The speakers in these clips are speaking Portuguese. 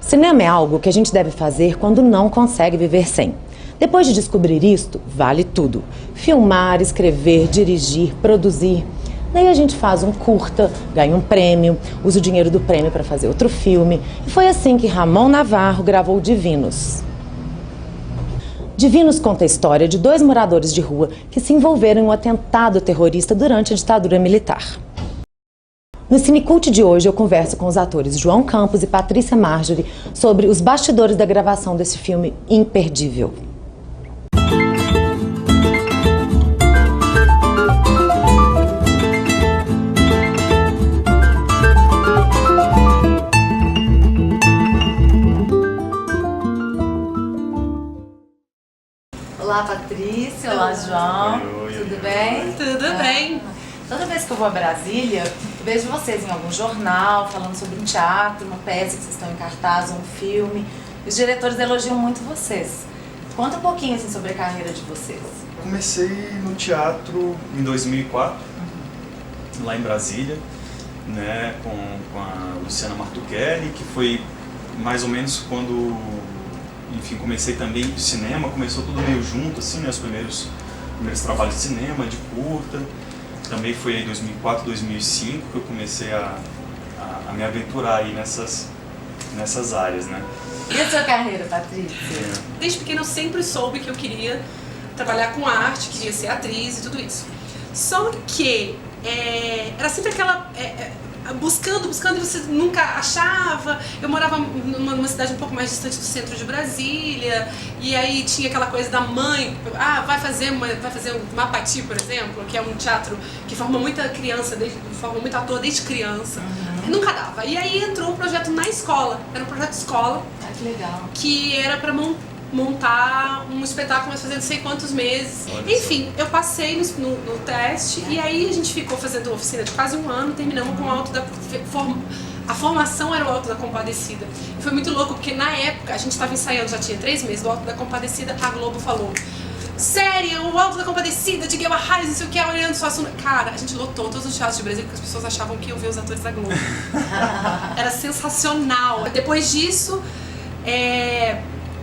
Cinema é algo que a gente deve fazer quando não consegue viver sem. Depois de descobrir isto, vale tudo. Filmar, escrever, dirigir, produzir. Daí a gente faz um curta, ganha um prêmio, usa o dinheiro do prêmio para fazer outro filme. E foi assim que Ramon Navarro gravou Divinos. Divinos conta a história de 2 moradores de rua que se envolveram em um atentado terrorista durante a ditadura militar. No Cinecult de hoje eu converso com os atores João Campos e Patrícia Marjorie sobre os bastidores da gravação desse filme imperdível. Olá, Patrícia. Olá, João. Tudo bem? Tudo bem. Toda vez que eu vou a Brasília, eu vejo vocês em algum jornal falando sobre um teatro, uma peça que vocês estão em cartaz, um filme. Os diretores elogiam muito vocês. Conta um pouquinho assim, sobre a carreira de vocês. Comecei no teatro em 2004, lá em Brasília, né, com a Luciana Martuchelli, que foi mais ou menos quando, enfim, comecei também no cinema, começou tudo meio junto, assim, né, os primeiros trabalhos de cinema, de curta. Também foi em 2004, 2005 que eu comecei a me aventurar aí nessas áreas, né. E a sua carreira, Patrícia? Desde pequena eu sempre soube que eu queria trabalhar com arte, queria ser atriz e tudo isso. Só que era sempre aquela... buscando, e você nunca achava. Eu morava numa cidade um pouco mais distante do centro de Brasília, e aí tinha aquela coisa da mãe, vai fazer um Mapati, por exemplo, que é um teatro que forma muita criança, forma muito ator desde criança. Nunca dava. E aí entrou um projeto na escola, era um projeto de escola. Que legal. Que era pra montar um espetáculo, mas fazendo não sei quantos meses. Enfim, eu passei no teste e aí a gente ficou fazendo oficina de quase um ano, terminamos com o Alto da... A formação era o Alto da Compadecida. E foi muito louco, porque na época, a gente estava ensaiando, já tinha 3 meses, do Alto da Compadecida, a Globo falou: série, o Alto da Compadecida, de Guilherme Arraes, não sei o que, olhando só assunto. Cara, a gente lotou todos os teatros de Brasília porque as pessoas achavam que iam ver os atores da Globo. Era sensacional. Depois disso,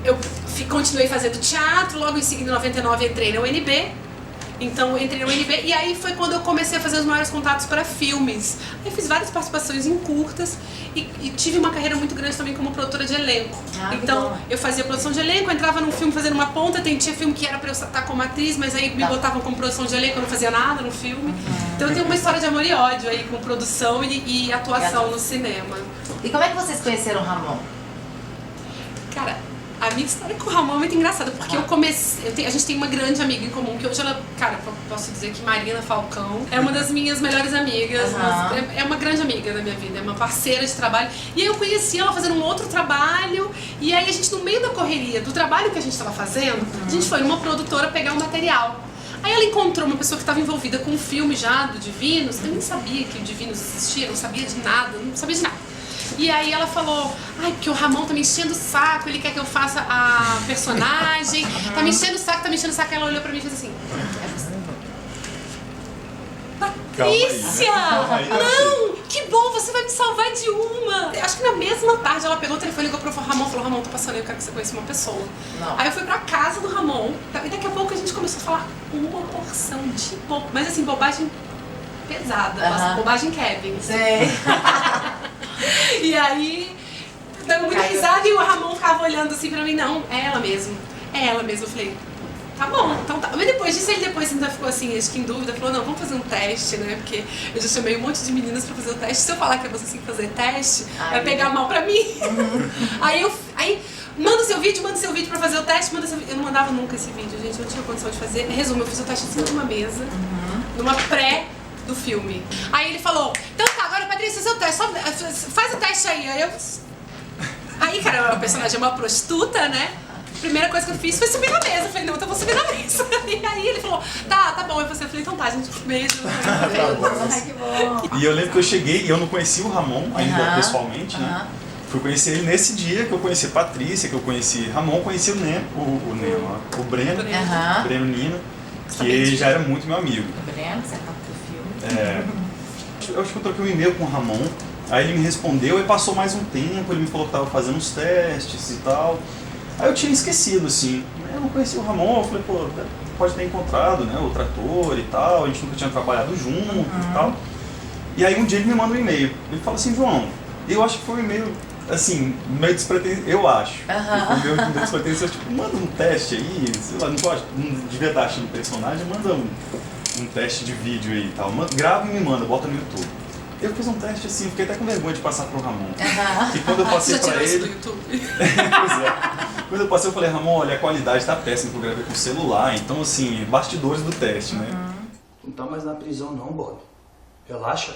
eu continuei fazendo teatro, logo em seguida, em 99, entrei na UNB. Então, eu entrei na UNB e aí foi quando eu comecei a fazer os maiores contatos para filmes. Aí fiz várias participações em curtas e tive uma carreira muito grande também como produtora de elenco. Então, eu fazia produção de elenco, entrava num filme fazendo uma ponta, tinha filme que era pra eu estar como atriz, mas aí me botavam como produção de elenco, eu não fazia nada no filme. Então, eu tenho uma história de amor e ódio aí com produção e atuação no cinema. E como é que vocês conheceram o Ramon? Cara, a minha história com o Ramon é muito engraçada, porque a gente tem uma grande amiga em comum, que hoje ela, cara, posso dizer que Marina Falcão é uma das minhas melhores amigas, é uma grande amiga da minha vida, é uma parceira de trabalho. E aí eu conheci ela fazendo um outro trabalho, e aí a gente, no meio da correria do trabalho que a gente estava fazendo, a gente foi numa produtora pegar um material. Aí ela encontrou uma pessoa que estava envolvida com um filme já do Divinos, eu nem sabia que o Divinos existia, não sabia de nada, não sabia de nada. E aí ela falou: porque o Ramon tá me enchendo o saco, ele quer que eu faça a personagem, tá me enchendo o saco. Ela olhou pra mim e fez assim: Patrícia! Não! Que bom, você vai me salvar de uma! Acho que na mesma tarde ela pegou o telefone, ligou pro Ramon e falou: Ramon, tô passando aí, eu quero que você conheça uma pessoa. Aí eu fui pra casa do Ramon, e daqui a pouco a gente começou a falar uma porção de mas assim, bobagem pesada, bobagem Kevin. Sei. E aí, dando muita risada, e o Ramon ficava olhando assim pra mim: não, é ela mesmo. Eu falei: tá bom, então tá. Mas depois disso, ele ainda ficou assim, acho que em dúvida, falou: não, vamos fazer um teste, né? Porque eu já chamei um monte de meninas pra fazer o teste. Se eu falar que é você que tem que fazer teste, vai pegar mal pra mim. Aí, manda seu vídeo pra fazer o teste, Eu não mandava nunca esse vídeo, gente, eu não tinha condição de fazer. Resumo, eu fiz o teste em cima de uma mesa, numa pré do filme. Aí ele falou: então tá, agora Patrícia, seu teste, faz o teste aí. Aí, cara, o personagem é uma prostituta, né? Primeira coisa que eu fiz foi subir na mesa. Eu falei: não, então eu vou subir na mesa. E aí ele falou: tá bom. Eu falei: então tá, gente, beijo. Ai, que bom. E eu lembro que eu cheguei e eu não conhecia o Ramon ainda pessoalmente, né? Fui conhecer ele nesse dia que eu conheci a Patrícia, que eu conheci Ramon, conheci o Breno Nino, que ele já era muito meu amigo. O Breno, você tá pro filme. Eu acho que eu troquei um e-mail com o Ramon Aí ele me respondeu e passou mais um tempo, ele me falou que estava fazendo uns testes e tal. Aí eu tinha esquecido, assim, eu não conhecia o Ramon, eu falei, pô, pode ter encontrado, né, outro ator e tal, a gente nunca tinha trabalhado junto e tal. E aí um dia ele me manda um e-mail, ele fala assim, João, eu acho que foi um e-mail, assim, meio despretensioso, eu acho, foi meio despretensioso, tipo, manda um teste aí, sei lá, não devia estar achando o personagem, manda um teste de vídeo aí e tal, grava e me manda, bota no YouTube. Eu fiz um teste assim, fiquei até com vergonha de passar pro Ramon. E quando eu passei pra ele... Do YouTube? Pois é. Quando eu passei, eu falei, Ramon, olha, a qualidade tá péssima, que eu gravei com celular, então assim, bastidores do teste, né? Não tá mais na prisão não, Bob. Relaxa.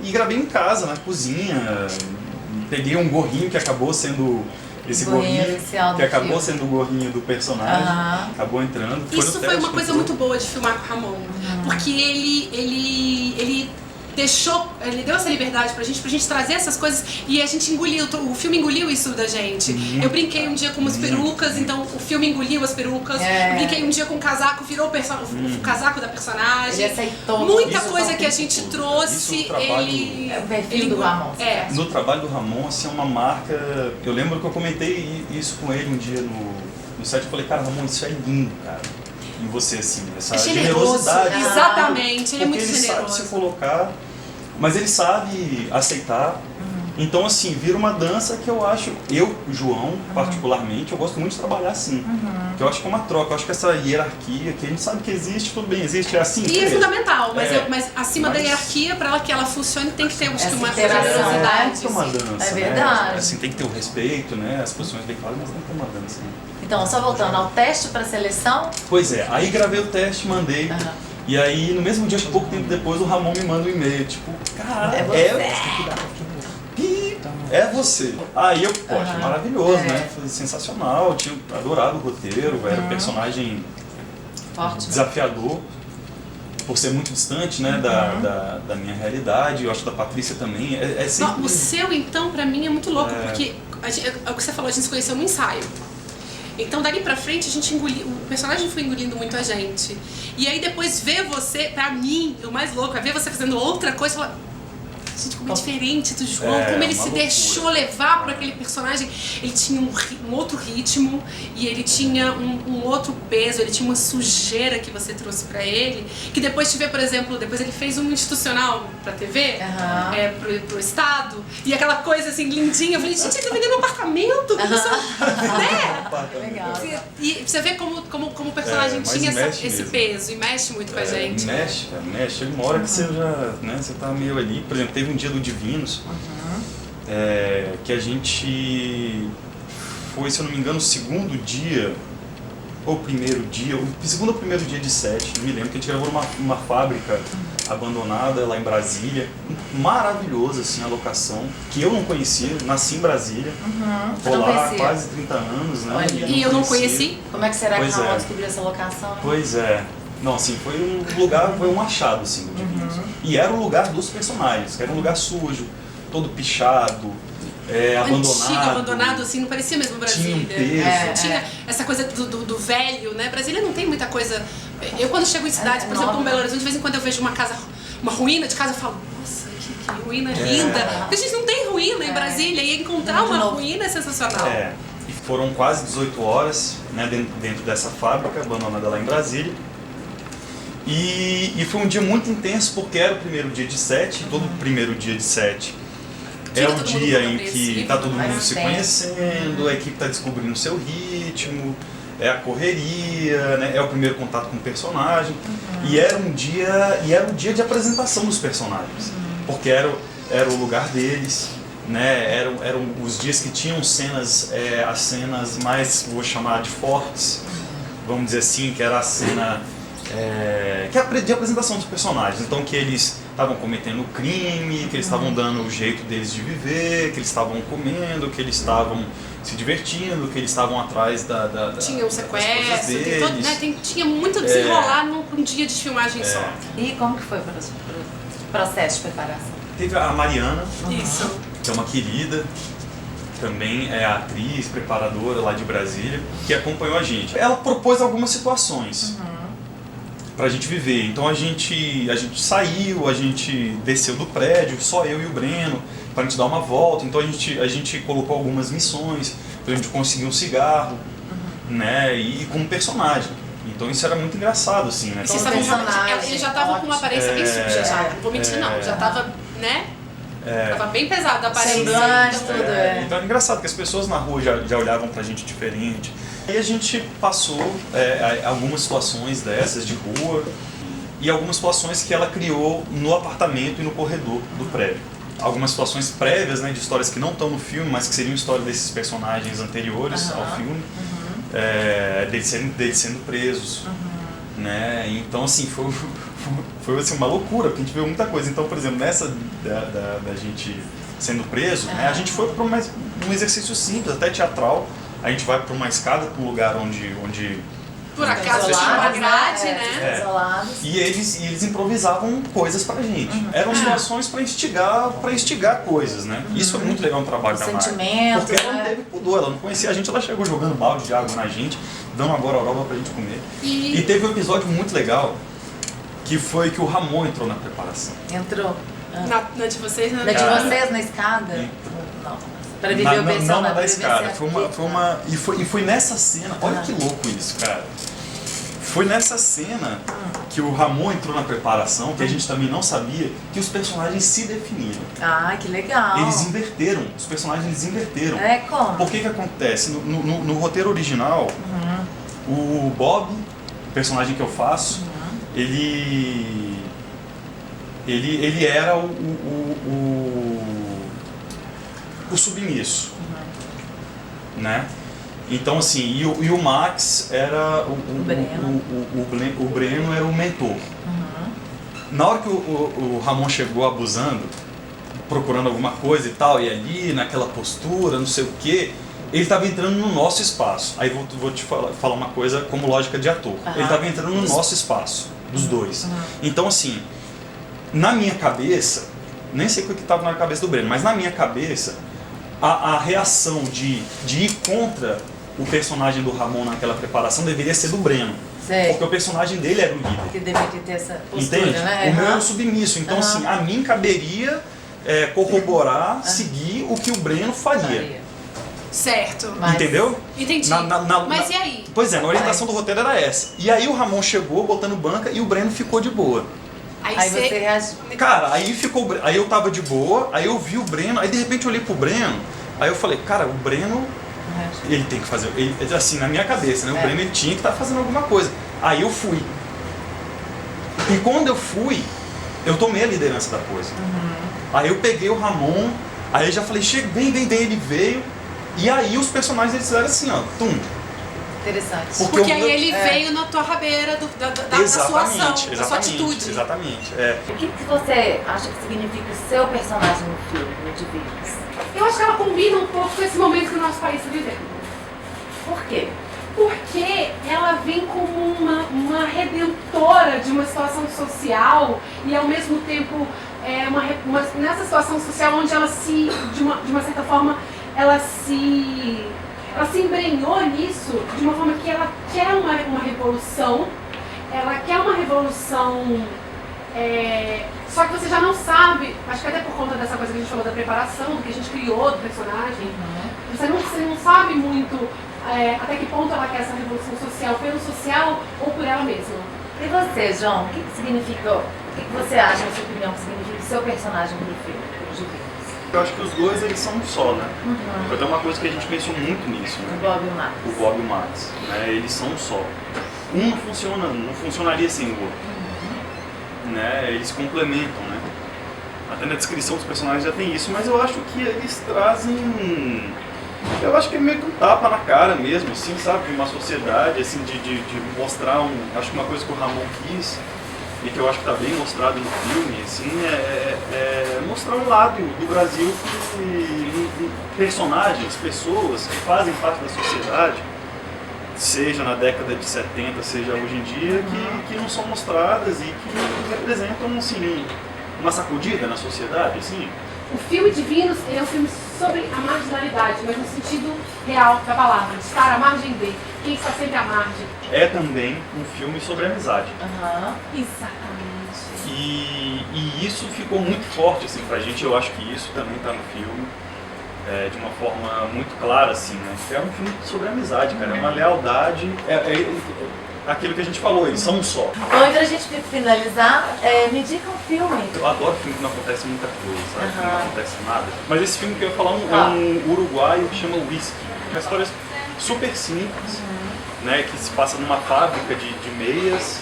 E gravei em casa, na cozinha, peguei um gorrinho que acabou sendo esse gorrinho que acabou sendo o gorrinho do personagem, acabou entrando. Isso foi uma coisa muito boa de filmar com o Ramon, porque ele deu essa liberdade pra gente trazer essas coisas e a gente engoliu, o filme engoliu isso da gente. Eu brinquei um dia com umas perucas, então o filme engoliu as perucas. Eu brinquei um dia com um casaco, virou o casaco da personagem. Ele aceitou. Muita coisa que a gente trouxe, o perfil do Ramon. No trabalho do Ramon, assim, é uma marca. Eu lembro que eu comentei isso com ele um dia no site, eu falei, cara, Ramon, isso é lindo, cara. Em você, assim, essa generosidade. Exatamente, ele é muito generoso. Ele sabe se colocar, mas ele sabe aceitar. Então, assim, vira uma dança que eu acho, João, particularmente, eu gosto muito de trabalhar assim. Porque eu acho que é uma troca, eu acho que essa hierarquia, que a gente sabe que existe, tudo bem, existe, é assim. E é fundamental, mas acima da hierarquia, para que ela funcione, tem que ter uma generosidade. É uma dança, é verdade. Né? Assim, tem que ter o respeito, né? As posições bem claras, mas tem que ter uma dança. Né? Então, só voltando ao teste para seleção. Pois é, aí gravei o teste, mandei. E aí, no mesmo dia, pouco tempo depois, o Ramon me manda um e-mail, tipo, cara, é você. Aí eu, poxa, maravilhoso, né? Foi sensacional, eu tinha adorado o roteiro, era um personagem forte, desafiador, por ser muito distante, né, da minha realidade, eu acho da Patrícia também. Sempre... Não, o seu, então, pra mim é muito louco, porque é o que você falou, a gente se conheceu no ensaio. Então, dali pra frente, a gente engoliu, o personagem foi engolindo muito a gente. E aí, depois, ver você, pra mim, o mais louco é ver você fazendo outra coisa e falar, gente, como é diferente do João, como ele se deixou levar por aquele personagem. Ele tinha um outro ritmo e ele tinha um outro peso, ele tinha uma sujeira que você trouxe pra ele, que depois te vê, por exemplo, depois ele fez um institucional pra TV, pro Estado, e aquela coisa assim, lindinha. Eu falei, gente, ele tá vendendo um apartamento, né? Legal. E você vê como o personagem tinha esse peso e mexe muito com a gente. Mexe, cara, mexe. Chega uma hora que você já, né, você tá meio ali, por exemplo, teve um dia do Divinos, que a gente foi, se eu não me engano, o segundo dia, ou o primeiro dia, o segundo ou primeiro dia de set, não me lembro, que a gente gravou numa fábrica abandonada lá em Brasília, maravilhosa assim a locação, que eu não conhecia, nasci em Brasília, tô lá há quase 30 anos, né? E eu não conheci. Como é que será que o Ramon descobriu essa locação? Pois é. Não, assim, foi um lugar, foi um achado, assim, do Divinos. E era o lugar dos personagens, que era um lugar sujo, todo pichado, abandonado, assim, não parecia mesmo Brasília. Tinha um peso. Tinha essa coisa do velho, né? Brasília não tem muita coisa... Eu, quando chego em cidades, por exemplo, como Belo Horizonte, de vez em quando eu vejo uma ruína de casa, eu falo, nossa, que ruína linda. Porque a gente não tem ruína em Brasília, e encontrar uma ruína é sensacional. E foram quase 18 horas, né, dentro dessa fábrica abandonada lá em Brasília. E foi um dia muito intenso, porque era o primeiro dia de set, todo primeiro dia de set é o dia em que está todo mundo se conhecendo, a equipe está descobrindo o seu ritmo, é a correria, né? É o primeiro contato com o personagem. E era um dia de apresentação dos personagens, porque era o lugar deles, né? Eram os dias que tinham cenas, as cenas mais, vou chamar de fortes, vamos dizer assim, que era a cena que é de apresentação dos personagens. Então, que eles estavam cometendo crime, que eles estavam dando o jeito deles de viver, que eles estavam comendo, que eles estavam se divertindo, que eles estavam atrás tinha um sequestro, tinha muito a desenrolar num dia de filmagem só. E como que foi para processo de preparação? Teve a Mariana, Isso. que é uma querida, também é atriz, preparadora lá de Brasília, que acompanhou a gente. Ela propôs algumas situações pra gente viver. Então a gente saiu, a gente desceu do prédio, só eu e o Breno, pra gente dar uma volta. Então a gente colocou algumas missões, pra gente conseguir um cigarro, né, e com um personagem. Então isso era muito engraçado, assim, né? Vocês Então, estavam personagem, eles já estavam com uma aparência bem suja, já. Não vou mentir, não. Já tava, né? Tava bem pesado a aparência. Semblante, Então, tudo, Então era engraçado que as pessoas na rua já olhavam pra gente diferente. E a gente passou algumas situações dessas de rua e algumas situações que ela criou no apartamento e no corredor do prédio. Algumas situações prévias, né, de histórias que não estão no filme, mas que seriam histórias desses personagens anteriores ao filme, deles sendo presos. Né? Então, assim, foi assim, uma loucura, porque a gente viu muita coisa. Então, por exemplo, nessa da gente sendo preso, né, a gente foi para um exercício simples, até teatral. A gente vai para uma escada, para um lugar onde por acaso tinha uma grade, né? Isolados. e eles improvisavam coisas pra gente. Eram situações para instigar coisas, né? Isso foi muito legal no trabalho da Mari. Sentimentos, Porque ela não né? teve pudor, ela não conhecia a gente, ela chegou jogando balde de água na gente, dando uma gororoba pra gente comer. E teve um episódio muito legal, que foi que o Ramon entrou na preparação. Entrou. Na de vocês, né? Na de vocês na escada? Não. Pra viver o personagem. Não da escada. Foi nessa cena, olha que louco isso, cara. Foi nessa cena que o Ramon entrou na preparação, que a gente também não sabia, que os personagens se definiram. Ah, que legal. Eles inverteram, os personagens eles inverteram. É como? Por que acontece? No roteiro original, o Bob, o personagem que eu faço, ele era o submisso, né? Então assim, e o Max era o Breno era o mentor. Na hora que o Ramon chegou abusando, procurando alguma coisa e tal, e ali naquela postura, não sei o quê, ele estava entrando no nosso espaço. Aí vou te falar uma coisa como lógica de ator. Ele estava entrando no nosso espaço, dos dois. Então assim, na minha cabeça, nem sei o que estava na cabeça do Breno, mas na minha cabeça, a reação de ir contra o personagem do Ramon naquela preparação deveria ser do Breno. Sei. Porque o personagem dele era o líder. Que deveria ter essa postura, Entende? né? O meu era o submisso. Então, assim, a mim caberia corroborar, seguir o que o Breno faria. Certo. Mas- Entendeu? Entendi. Mas e aí? Pois é, a orientação do roteiro era essa. E aí o Ramon chegou botando banca e o Breno ficou de boa. Aí você reagiu. Cara, aí eu tava de boa, aí eu vi o Breno, aí de repente eu olhei pro Breno, aí eu falei, cara, o Breno, ele tem que fazer, assim, na minha cabeça, né? O Breno ele tinha que estar fazendo alguma coisa. Aí eu fui. E quando eu fui, eu tomei a liderança da coisa. Aí eu peguei o Ramon, aí eu já falei, chega, vem, ele veio, e aí os personagens eles fizeram assim, ó, tum. Interessante. Porque aí ele veio na tua rabeira da sua ação, da sua atitude. Exatamente. O que você acha que significa o seu personagem no filme, no Divinos? Eu acho que ela combina um pouco com esse momento que o nosso país está vivendo. Por quê? Porque ela vem como uma redentora de uma situação social e ao mesmo tempo nessa situação social onde ela de uma certa forma, ela se embrenhou nisso de uma forma que ela quer uma revolução, só que você já não sabe, acho que até por conta dessa coisa que a gente falou da preparação, do que a gente criou do personagem, você não sabe muito até que ponto ela quer essa revolução social pelo social ou por ela mesma. E você, João, o que significa, o que você acha, na sua opinião, que significa o seu personagem no filme, no Divinos? Eu acho que os dois eles são um só, né? Foi até uma coisa que a gente pensou muito nisso, né? O Bob e o Max. O Bob e o Max, né? Eles são um só. Um não funcionaria sem o outro. Né? Eles se complementam, né? Até na descrição dos personagens já tem isso, mas eu acho que eles trazem... Eu acho que é meio que um tapa na cara mesmo, assim, sabe? De uma sociedade, assim, de mostrar acho que uma coisa que o Ramon quis e que eu acho que está bem mostrado no filme, assim, é mostrar um lado do Brasil que personagens, pessoas que fazem parte da sociedade, seja na década de 70, seja hoje em dia, que não são mostradas e que representam, assim, uma sacudida na sociedade, assim? O filme Divinos, ele é um filme sobre a marginalidade, mas no sentido real da palavra, de estar à margem de, quem está sempre à margem. É também um filme sobre amizade. Exatamente. E isso ficou muito forte assim, pra gente, eu acho que isso também tá no filme. De uma forma muito clara, assim, né? É um filme sobre amizade, cara, é uma lealdade, aquilo que a gente falou, eles são um só. Bom, e pra gente finalizar, me dica um filme. Eu adoro filme que não acontece muita coisa, sabe? Que não acontece nada. Mas esse filme que eu ia falar é um uruguaio que chama Whisky. Uma história super simples, né? Que se passa numa fábrica de meias,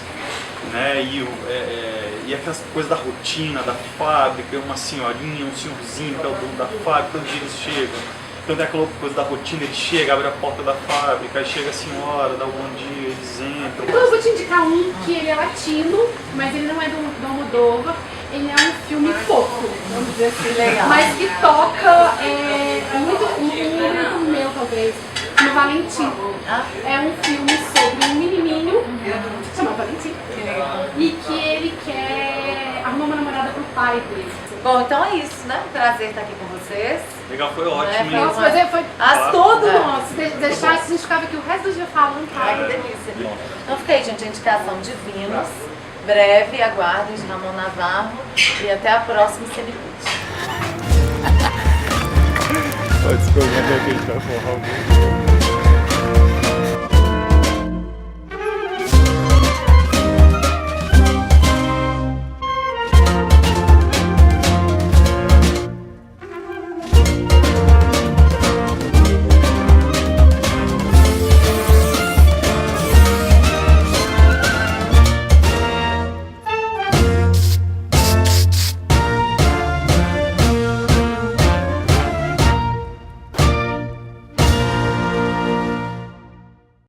né? E aquela coisa da rotina da fábrica, uma senhorinha, um senhorzinho que é o dono da fábrica, todo dia eles chegam. Então tem aquela coisa da rotina, ele chega, abre a porta da fábrica, aí chega a senhora, dá um bom dia, eles entram. Então eu vou te indicar um que ele é latino, mas ele não é do Almodóvar, ele é um filme fofo, vamos dizer assim, Legal. mas que toca muito um meu talvez, no Valentim. É um filme sobre um menininho, chama Valentim, e que ele quer arrumar uma namorada pro pai dele. Bom, então é isso, né? Um prazer estar aqui com vocês. Legal, foi ótimo. Foi Nossa, mas foi todo nosso. Se deixasse, a gente ficava aqui o resto do dia falando, Ai, que cara. delícia. Então fica aí, gente, a indicação de Divinos. Breve, aguardem, de Ramon Navarro. E até a próxima Cinecult. Pode escolher aquele tá